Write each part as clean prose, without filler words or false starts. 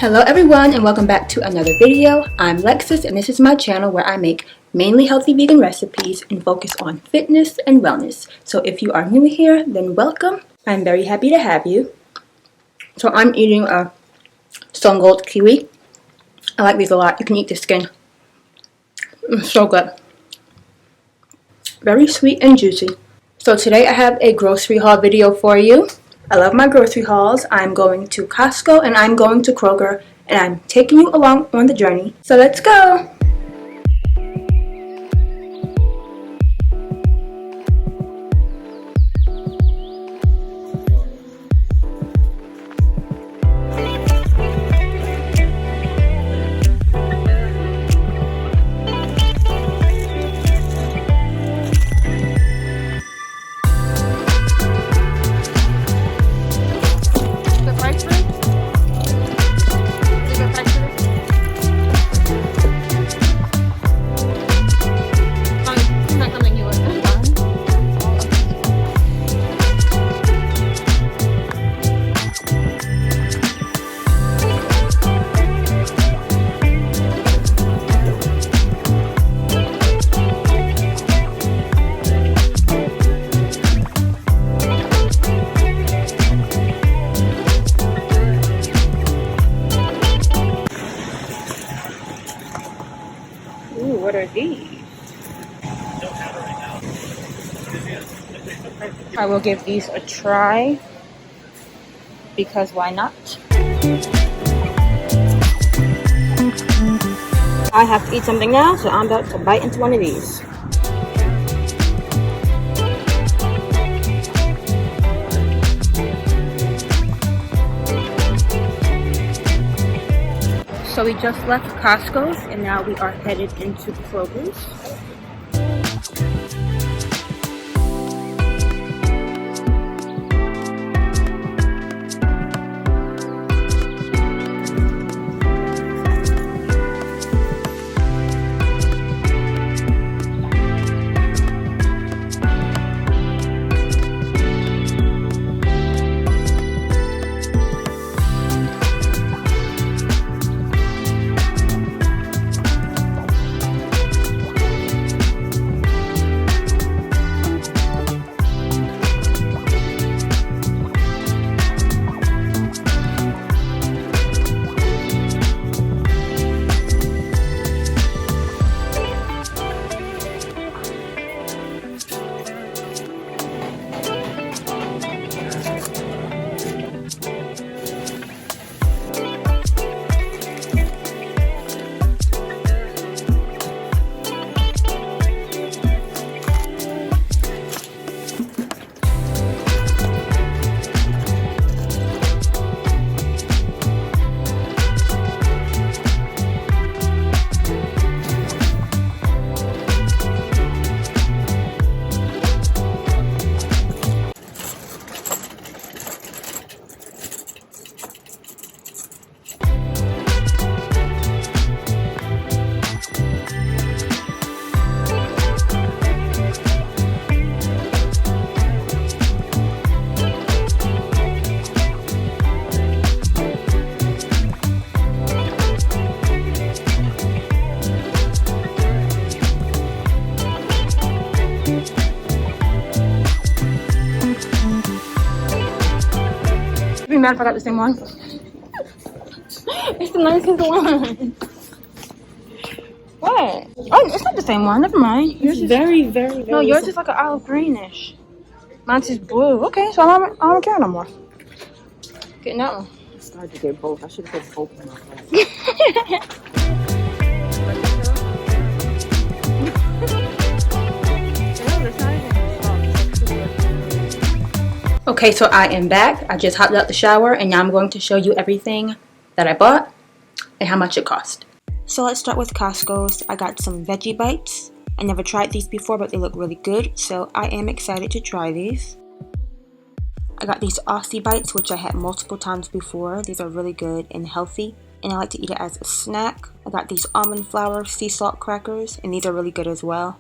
Hello everyone and welcome back to another video. I'm Lexus and this is my channel where I make mainly healthy vegan recipes and focus on fitness and wellness. So if you are new here, then welcome. I'm very happy to have you. So I'm eating a stone gold kiwi. I like these a lot. You can eat the skin. It's so good. Very sweet and juicy. So today I have a grocery haul video for you. I love my grocery hauls. I'm going to Costco and I'm going to Kroger and I'm taking you along on the journey. So let's go! What are these? I will give these a try because why not? I have to eat something now, so I'm about to bite into one of these. So we just left Costco's and now we are headed into Kroger's. Mad if I got the same one. It's the nicest one. What? Oh, it's not the same one. Never mind. Yours is very. No, yours is like an olive greenish. Mine's is blue. Okay, so I don't care no more. Getting that one. It's hard to get both. I should have put both in my class. Okay, so I am back. I just hopped out the shower and now I'm going to show you everything that I bought and how much it cost. So let's start with Costco's. I got some veggie bites. I never tried these before, but they look really good, so I am excited to try these. I got these Aussie bites, which I had multiple times before. These are really good and healthy, and I like to eat it as a snack. I got these almond flour sea salt crackers, and these are really good as well.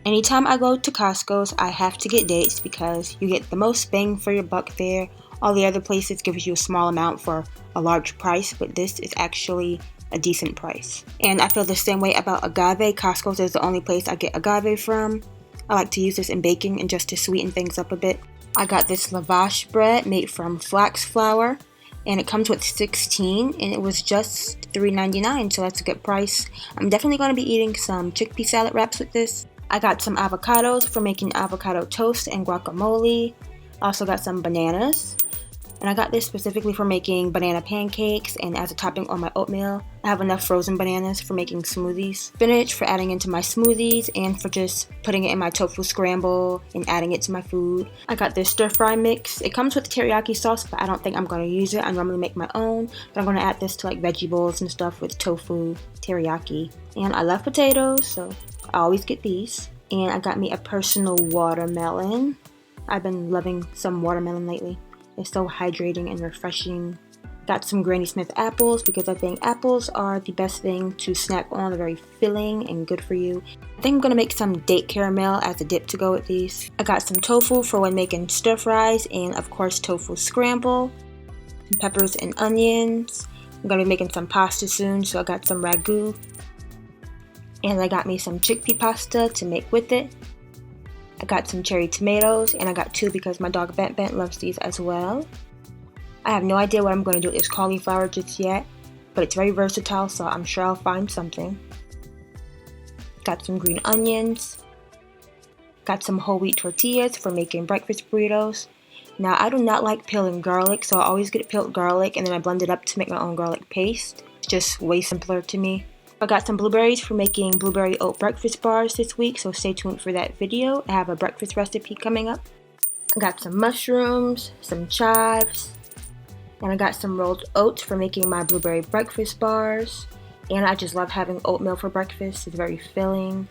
Anytime I go to Costco's, I have to get dates because you get the most bang for your buck there. All the other places gives you a small amount for a large price, but this is actually a decent price. And I feel the same way about agave. Costco's is the only place I get agave from. I like to use this in baking and just to sweeten things up a bit. I got this lavash bread made from flax flour, and it comes with 16, and it was just $3.99, so that's a good price. I'm definitely going to be eating some chickpea salad wraps with this. I got some avocados for making avocado toast and guacamole. Also got some bananas. And I got this specifically for making banana pancakes and as a topping on my oatmeal. I have enough frozen bananas for making smoothies. Spinach for adding into my smoothies and for just putting it in my tofu scramble and adding it to my food. I got this stir fry mix. It comes with teriyaki sauce, but I don't think I'm going to use it. I normally make my own, but I'm going to add this to like veggie bowls and stuff with tofu teriyaki. And I love potatoes, so I always get these. And I got me a personal watermelon. I've been loving some watermelon lately. It's so hydrating and refreshing. Got some Granny Smith apples because I think apples are the best thing to snack on. They're very filling and good for you. I think I'm going to make some date caramel as a dip to go with these. I got some tofu for when making stir fries and of course tofu scramble. Some peppers and onions. I'm going to be making some pasta soon, so I got some ragu. And I got me some chickpea pasta to make with it. I got some cherry tomatoes, and I got 2 because my dog Bent Bent loves these as well. I have no idea what I'm going to do with this cauliflower just yet, but it's very versatile, so I'm sure I'll find something. Got some green onions. Got some whole wheat tortillas for making breakfast burritos. Now, I do not like peeling garlic, so I always get peeled garlic, and then I blend it up to make my own garlic paste. It's just way simpler to me. I got some blueberries for making blueberry oat breakfast bars this week, so stay tuned for that video. I have a breakfast recipe coming up. I got some mushrooms, some chives, and I got some rolled oats for making my blueberry breakfast bars. And I just love having oatmeal for breakfast. It's very filling.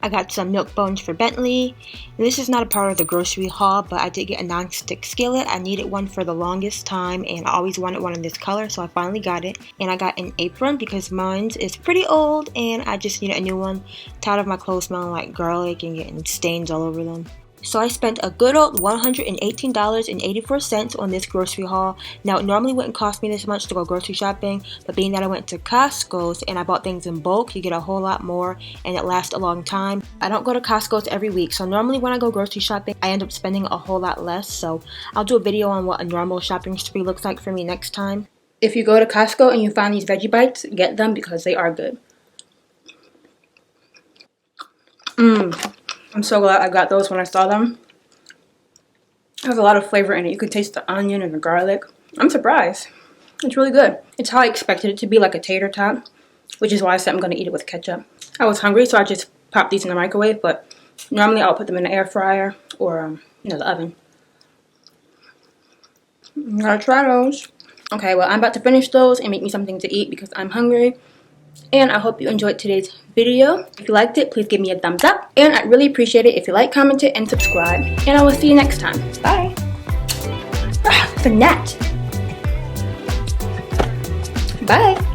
I got some milk bones for Bentley. And this is not a part of the grocery haul, but I did get a non-stick skillet. I needed one for the longest time, and I always wanted one in this color, so I finally got it. And I got an apron because mine is pretty old, and I just needed a new one. Tired of my clothes smelling like garlic and getting stains all over them. So I spent a good old $118.84 on this grocery haul. Now, it normally wouldn't cost me this much to go grocery shopping, but being that I went to Costco's and I bought things in bulk, you get a whole lot more and it lasts a long time. I don't go to Costco's every week, so normally when I go grocery shopping, I end up spending a whole lot less. So I'll do a video on what a normal shopping spree looks like for me next time. If you go to Costco and you find these veggie bites, get them because they are good. I'm so glad I got those when I saw them. There's a lot of flavor in it. You can taste the onion and the garlic. I'm surprised. It's really good. It's how I expected it to be, like a tater tot, which is why I said I'm going to eat it with ketchup. I was hungry, so I just popped these in the microwave, but normally I'll put them in the air fryer or the oven. Gotta try those. Okay, well, I'm about to finish those and make me something to eat because I'm hungry. And I hope you enjoyed today's video. If you liked it, please give me a thumbs up. And I'd really appreciate it if you like, comment it, and subscribe. And I will see you next time. Bye. The net. Bye.